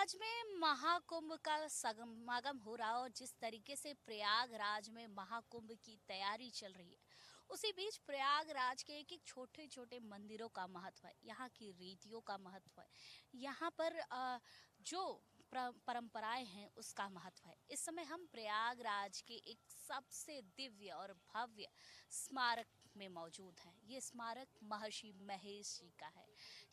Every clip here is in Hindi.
प्रयागराज में महाकुंभ का समागम हो रहा और जिस तरीके से प्रयागराज में महाकुंभ की तैयारी चल रही है, उसी बीच प्रयागराज के एक एक छोटे छोटे मंदिरों का महत्व है, यहाँ की रीतियों का महत्व है, यहाँ पर जो परंपराएं हैं उसका महत्व है। इस समय हम प्रयागराज के एक सबसे दिव्य और भव्य स्मारक में मौजूद हैं। ये स्मारक महर्षि महेश जी का है।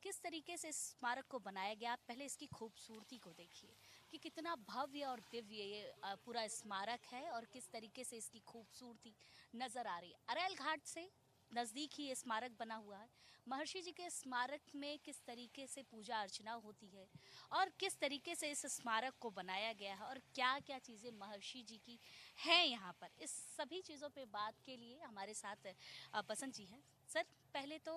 किस तरीके से इस स्मारक को बनाया गया, आप पहले इसकी खूबसूरती को देखिए कि कितना भव्य और दिव्य ये पूरा स्मारक है और किस तरीके से इसकी खूबसूरती नजर आ रही है। अरेल घाट से नज़दीक ही ये स्मारक बना हुआ है। महर्षि जी के स्मारक में किस तरीके से पूजा अर्चना होती है और किस तरीके से इस स्मारक को बनाया गया है और क्या क्या चीज़ें महर्षि जी की हैं यहाँ पर, इस सभी चीज़ों पे बात के लिए हमारे साथ बसंत जी हैं। सर, पहले तो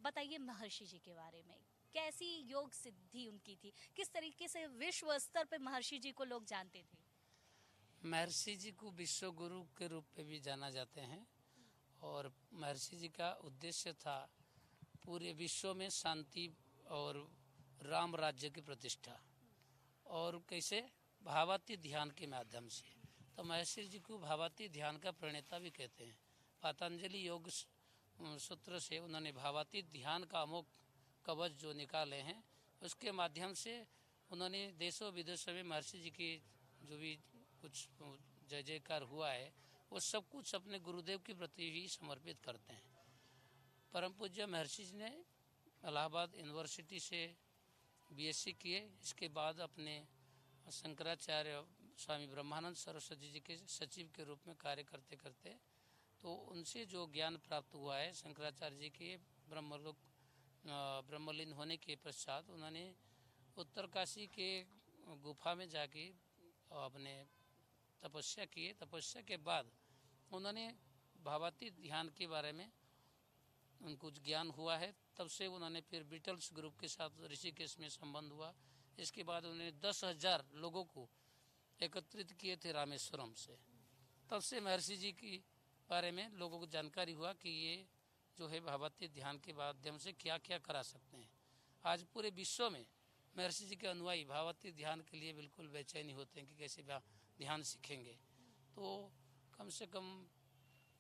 बताइए महर्षि जी के बारे में, कैसी योग सिद्धि उनकी थी, किस तरीके से विश्व स्तर पे महर्षि जी को लोग जानते थे? महर्षि जी को विश्व गुरु के रूप में भी जाना जाते हैं और महर्षि जी का उद्देश्य था पूरे विश्व में शांति और राम राज्य की प्रतिष्ठा, और कैसे भावातीत ध्यान के माध्यम से। तो महर्षि जी को भावातीत ध्यान का प्रणेता भी कहते हैं। पतंजलि योग सूत्र से उन्होंने भावातीत ध्यान का अमोघ कवच जो निकाले हैं, उसके माध्यम से उन्होंने देशों विदेशों में महर्षि जी की जो भी कुछ जय जयकार हुआ है वो सब कुछ अपने गुरुदेव के प्रति ही समर्पित करते हैं। परम पूज्य महर्षि जी ने इलाहाबाद यूनिवर्सिटी से बीएससी किए। इसके बाद अपने शंकराचार्य स्वामी ब्रह्मानंद सरस्वती जी के सचिव के रूप में कार्य करते करते तो उनसे जो ज्ञान प्राप्त हुआ है, शंकराचार्य जी के ब्रह्मलीन होने के पश्चात उन्होंने उत्तरकाशी के गुफा में जाके अपने तपस्या किए। तपस्या के बाद उन्होंने भावातीत ध्यान के बारे में उनको ज्ञान हुआ है। तब से उन्होंने फिर बीटल्स ग्रुप के साथ ऋषिकेश में संबंध हुआ। इसके बाद उन्होंने 10,000 लोगों को एकत्रित किए थे रामेश्वरम से। तब से महर्षि जी के बारे में लोगों को जानकारी हुआ कि ये जो है भावातीत ध्यान के माध्यम से क्या क्या करा सकते हैं। आज पूरे विश्व में महर्षि जी के अनुयायी भावातीत ध्यान के लिए बिल्कुल बेचैनी होते हैं कि कैसे ध्यान सीखेंगे। तो कम से कम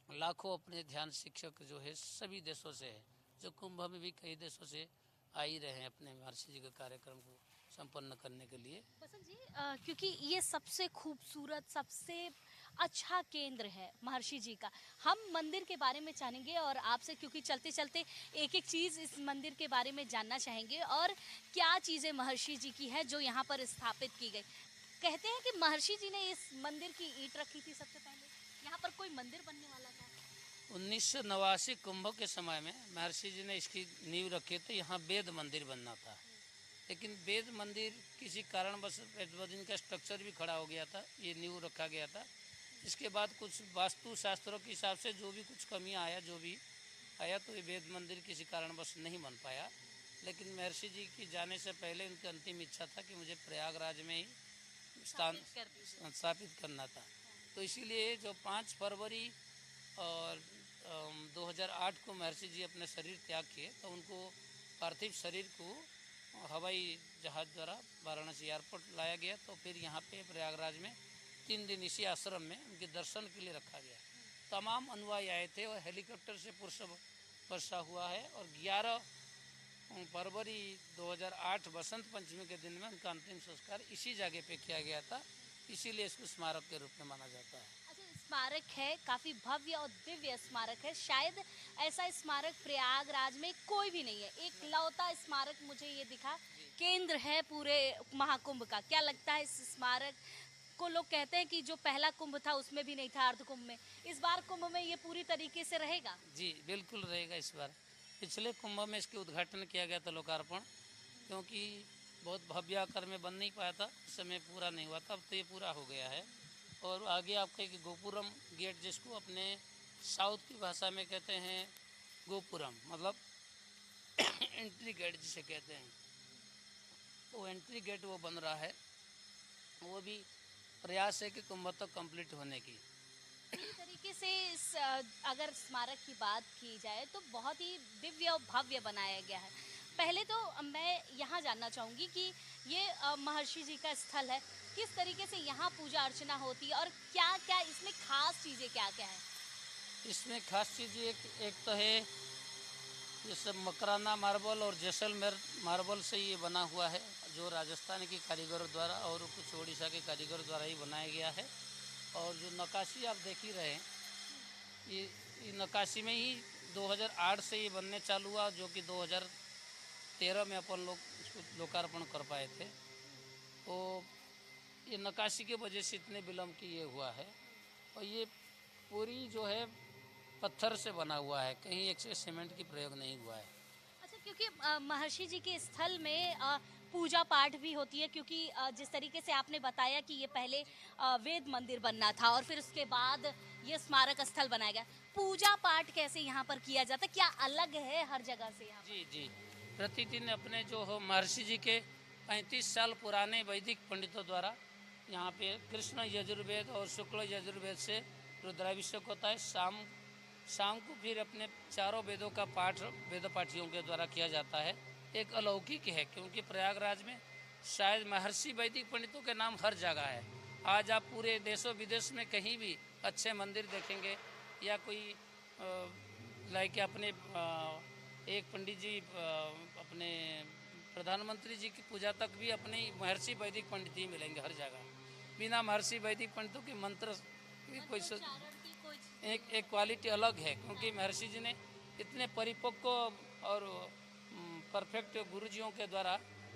लाखों अपने ध्यान शिक्षक जो है सभी देशों से है, जो कुंभ में भी कई देशों से आ ही रहे हैं अपने महर्षि जी के कार्यक्रम को संपन्न करने के लिए। बसंत जी, क्योंकि ये सबसे खूबसूरत, सबसे अच्छा केंद्र है महर्षि जी का, हम मंदिर के बारे में जानेंगे और आपसे, क्योंकि चलते चलते एक एक चीज़ इस मंदिर के बारे में जानना चाहेंगे और क्या चीज़ें महर्षि जी की है जो यहाँ पर स्थापित की गई। कहते हैं कि महर्षि जी ने इस मंदिर की ईंट रखी थी सबसे पहले, यहाँ पर कोई मंदिर बनने वाला था। 1989 कुंभ के समय में महर्षि जी ने इसकी नींव रखी थी। यहाँ वेद मंदिर बनना था, लेकिन वेद मंदिर किसी कारणवश वेद का स्ट्रक्चर भी खड़ा हो गया था, ये नींव रखा गया था। इसके बाद कुछ वास्तु शास्त्रों के हिसाब से जो भी कुछ कमियां आया, जो भी आया, तो ये वेद मंदिर किसी कारणवश नहीं बन पाया। लेकिन महर्षि जी की जाने से पहले उनकी अंतिम इच्छा था कि मुझे प्रयागराज में ही स्थान स्थापित करना था। तो इसीलिए जो 5 फरवरी और 2008 को महर्षि जी अपने शरीर त्याग किए, तो उनको पार्थिव शरीर को हवाई जहाज़ द्वारा वाराणसी एयरपोर्ट लाया गया। तो फिर यहाँ पे प्रयागराज में 3 दिन इसी आश्रम में उनके दर्शन के लिए रखा गया। तमाम अनुयायी आए थे और हेलीकॉप्टर से पुष्प वर्षा हुआ है। और 11 फरवरी 2008 बसंत पंचमी के दिन में उनका अंतिम संस्कार इसी जगह पे किया गया था, इसीलिए इसको स्मारक के रूप में माना जाता है। अच्छा, स्मारक है, काफी भव्य और दिव्य स्मारक है। शायद ऐसा स्मारक प्रयागराज में कोई भी नहीं है, एक लौता स्मारक मुझे ये दिखा, केंद्र है पूरे महाकुंभ का। क्या लगता है इस स्मारक को? लोग कहते हैं कि जो पहला कुंभ था उसमें भी नहीं था, अर्ध कुंभ में, इस बार कुंभ में ये पूरी तरीके से रहेगा। जी बिल्कुल रहेगा। इस बार पिछले कुंभ में इसके उद्घाटन किया गया था, लोकार्पण, क्योंकि बहुत भव्य आकार में बन नहीं पाया था, उस समय पूरा नहीं हुआ था। अब तो ये पूरा हो गया है। और आगे आपका एक गोपुरम गेट, जिसको अपने साउथ की भाषा में कहते हैं गोपुरम, मतलब एंट्री गेट जिसे कहते हैं, तो एंट्री गेट वो बन रहा है। वो भी प्रयास है कि कुंभ तक कंप्लीट होने की। पूरी तरीके से इस अगर स्मारक की बात की जाए तो बहुत ही दिव्य और भव्य बनाया गया है। पहले तो मैं यहाँ जानना चाहूँगी कि ये महर्षि जी का स्थल है, किस तरीके से यहाँ पूजा अर्चना होती है और क्या-क्या इसमें खास चीज़ें क्या-क्या हैं? इसमें खास चीज़ एक तो है, ये सब मकराना मार्बल और जैसलमेर मार्बल से ये बना हुआ है, जो राजस्थान के कारीगरों द्वारा और कुछ उड़ीसा के कारीगरों द्वारा ही बनाया गया है। और जो नक्काशी आप देख ही रहे हैं, ये नक्काशी में ही 2008 से ये बनने चालू हुआ, जो कि 2013 में अपन लोग इसको लोकार्पण कर पाए थे। तो ये नक्काशी के वजह से इतने विलम्ब की ये हुआ है। और ये पूरी जो है पत्थर से बना हुआ है, कहीं एक से सीमेंट की प्रयोग नहीं हुआ है। अच्छा, क्योंकि महर्षि जी के स्थल में पूजा पाठ भी होती है, क्योंकि जिस तरीके से आपने बताया कि ये पहले वेद मंदिर बनना था और फिर उसके बाद ये स्मारक स्थल बनाया गया। पूजा पाठ कैसे यहाँ पर किया जाता है, क्या अलग है हर जगह से यहाँ पर? जी जी, प्रतिदिन अपने जो हो महर्षि जी के 35 साल पुराने वैदिक पंडितों द्वारा यहाँ पे कृष्ण यजुर्वेद और शुक्ल यजुर्वेद से रुद्राभिषेक होता है। शाम को फिर अपने चारों वेदों का पाठ वेद पाठियों के द्वारा किया जाता है। एक अलौकिक है, क्योंकि प्रयागराज में शायद महर्षि वैदिक पंडितों के नाम हर जगह है। आज आप पूरे देशों विदेश में कहीं भी अच्छे मंदिर देखेंगे, या कोई लाइक अपने एक पंडित जी अपने प्रधानमंत्री जी की पूजा तक भी अपने महर्षि वैदिक पंडित ही मिलेंगे हर जगह। बिना महर्षि वैदिक पंडितों के मंत्र की कोई एक क्वालिटी अलग है, क्योंकि महर्षि जी ने इतने परिपक्व और परफेक्ट गुरुजियों के द्वारा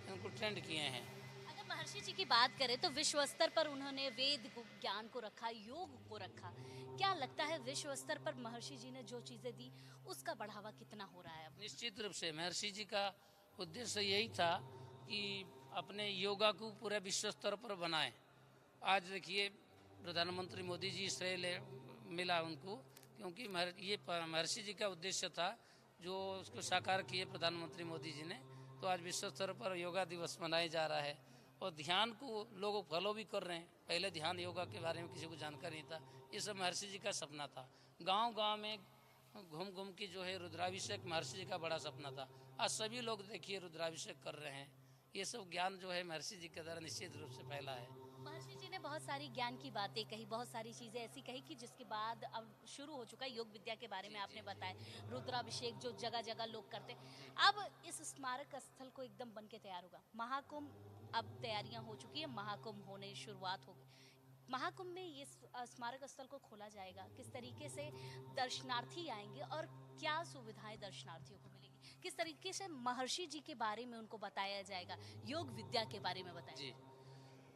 इनको ट्रेंड किए हैं। अगर महर्षि जी की बात करें तो विश्व स्तर पर उन्होंने वेद ज्ञान को रखा, योग को रखा। क्या लगता है विश्व स्तर पर महर्षि जी ने जो चीजें दी उसका बढ़ावा कितना हो रहा है अब? निश्चित रूप से महर्षि जी का उद्देश्य यही था कि अपने योगा को पूरे विश्व स्तर पर बनाएं। आज देखिए प्रधानमंत्री मोदी जी श्रेय मिला उनको, क्योंकि ये महर्षि जी का उद्देश्य था जो उसको साकार किए प्रधानमंत्री मोदी जी ने। तो आज विश्व स्तर पर योगा दिवस मनाया जा रहा है और ध्यान को लोग फॉलो भी कर रहे हैं। पहले ध्यान योगा के बारे में किसी को जानकारी नहीं था, ये सब महर्षि जी का सपना था। गांव-गांव में घूम घूम के जो है रुद्राभिषेक महर्षि जी का बड़ा सपना था। आज सभी लोग देखिए रुद्राभिषेक कर रहे हैं। ये सब ज्ञान जो है महर्षि जी के द्वारा निश्चित रूप से फैला है। महर्षि जी ने बहुत सारी ज्ञान की बातें कही, बहुत सारी चीजें ऐसी कही कि जिसके बाद अब शुरू हो चुका है योग विद्या के बारे में आपने बताया, रुद्राभिषेक जो जगह जगह लोग करते हैं। अब इस स्मारक स्थल को एकदम बन के तैयार होगा। महाकुंभ अब तैयारियां हो चुकी है, महाकुंभ होने शुरुआत हो गई। महाकुंभ में ये स्मारक स्थल को खोला जाएगा, किस तरीके से दर्शनार्थी आएंगे और क्या सुविधाएं दर्शनार्थियों को मिलेगी, किस तरीके से महर्षि जी के बारे में उनको बताया जाएगा, योग विद्या के बारे में बताया जी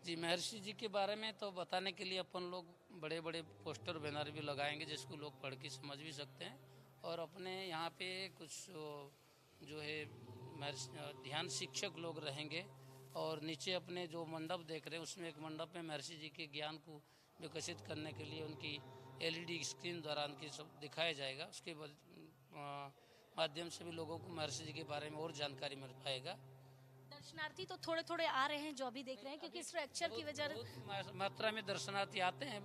जी, महर्षि जी के बारे में तो बताने के लिए अपन लोग बड़े बड़े पोस्टर बैनर भी लगाएंगे, जिसको लोग पढ़ के समझ भी सकते हैं। और अपने यहाँ पे कुछ जो है ध्यान शिक्षक लोग रहेंगे, और नीचे अपने जो मंडप देख रहे हैं उसमें एक मंडप में महर्षि जी के ज्ञान को विकसित करने के लिए उनकी LED स्क्रीन द्वारा उनकी सब दिखाया जाएगा। उसके माध्यम से भी लोगों को महर्षि जी के बारे में और जानकारी मिल पाएगा। दर्शनार्थी तो थोड़े थोड़े आ रहे हैं जो अभी देख रहे हैं, क्योंकि स्ट्रक्चर की वजह बहुत मात्रा में दर्शनार्थी आते हैं,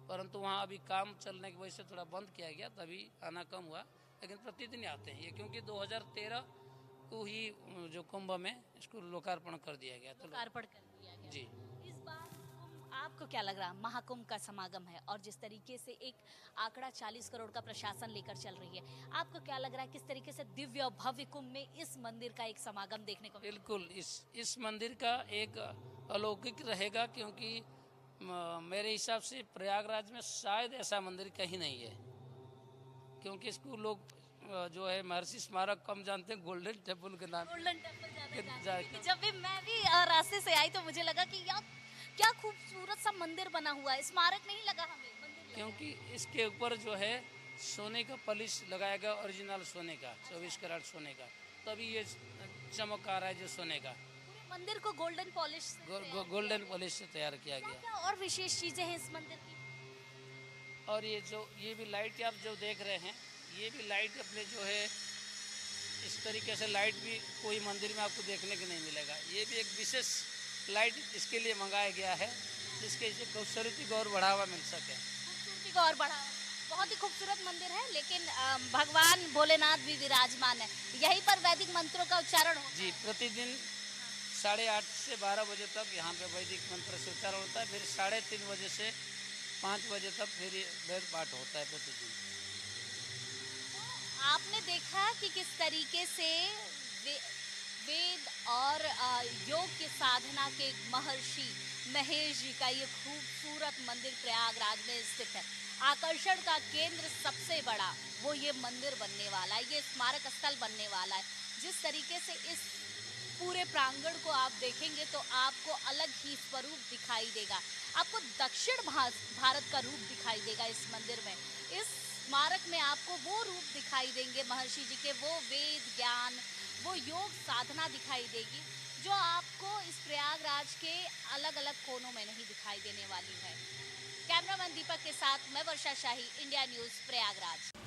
परंतु वहाँ अभी काम चलने की वजह से थोड़ा बंद किया गया, तभी आना कम हुआ। लेकिन प्रतिदिन आते हैं ये, क्योंकि 2013 को ही जो कुंभ में इसको लोकार्पण कर दिया गया। तो लोकार्पण कर दिया गया जी। इस बार आपको क्या लग रहा, महाकुंभ का समागम है और जिस तरीके से एक आंकड़ा 40 करोड़ का प्रशासन लेकर चल रही है, आपको क्या लग रहा है किस तरीके से दिव्य और भव्य कुंभ में इस मंदिर का एक समागम देखने को? बिल्कुल इस मंदिर का एक अलौकिक रहेगा, क्योंकि मेरे हिसाब से प्रयागराज में शायद ऐसा मंदिर कहीं नहीं है। क्योंकि इसको लोग जो है महर्षि स्मारक कम जानते हैं, गोल्डन टेम्पल के नाम। गोल्डन टेम्पल जब भी मैं भी रास्ते से आई तो मुझे लगा कि यार क्या खूबसूरत सा मंदिर बना हुआ है, स्मारक नहीं लगा हमें, मंदिर क्योंकि इसके ऊपर जो है सोने का पॉलिश लगाया गया, ओरिजिनल सोने का, 24 कैरेट सोने का, तभी ये चमक आ रहा है जो सोने का। मंदिर को गोल्डन पॉलिश गोल्डन पॉलिश से तैयार किया गया। क्या और विशेष चीजें हैं इस मंदिर की? और ये भी लाइट आप जो देख रहे हैं, ये भी लाइट अपने जो है इस तरीके से लाइट भी कोई मंदिर में आपको देखने को नहीं मिलेगा। ये भी एक विशेष लाइट इसके लिए मंगाया गया है, जिसके खूबसूरती को और बढ़ावा मिल सके। खूबसूरती को और बढ़ावा। बहुत ही खूबसूरत मंदिर है, लेकिन भगवान भोलेनाथ भी विराजमान है। यहीं पर वैदिक मंत्रों का उच्चारण होता जी, प्रतिदिन 8:30 से 12 बजे तक यहाँ पे वैदिक मंत्र से उच्चारण होता है। फिर 3:30 बजे से 5 बजे तक फिर ये वेद पाठ होता है प्रतिदिन। है। आपने देखा कि किस तरीके से वे, वेद और योग की साधना के महर्षि महेश जी का ये खूबसूरत मंदिर प्रयागराज में स्थित है। आकर्षण का केंद्र सबसे बड़ा वो ये मंदिर बनने वाला है, ये स्मारक स्थल बनने वाला है। जिस तरीके से इस पूरे प्रांगण को आप देखेंगे तो आपको अलग ही स्वरूप दिखाई देगा। आपको दक्षिण भारत का रूप दिखाई देगा इस मंदिर में। इस स्मारक में आपको वो रूप दिखाई देंगे महर्षि जी के, वो वेद ज्ञान, वो योग साधना दिखाई देगी, जो आपको इस प्रयागराज के अलग अलग कोनों में नहीं दिखाई देने वाली है। कैमरामैन दीपक के साथ मैं वर्षा शाही, इंडिया न्यूज प्रयागराज।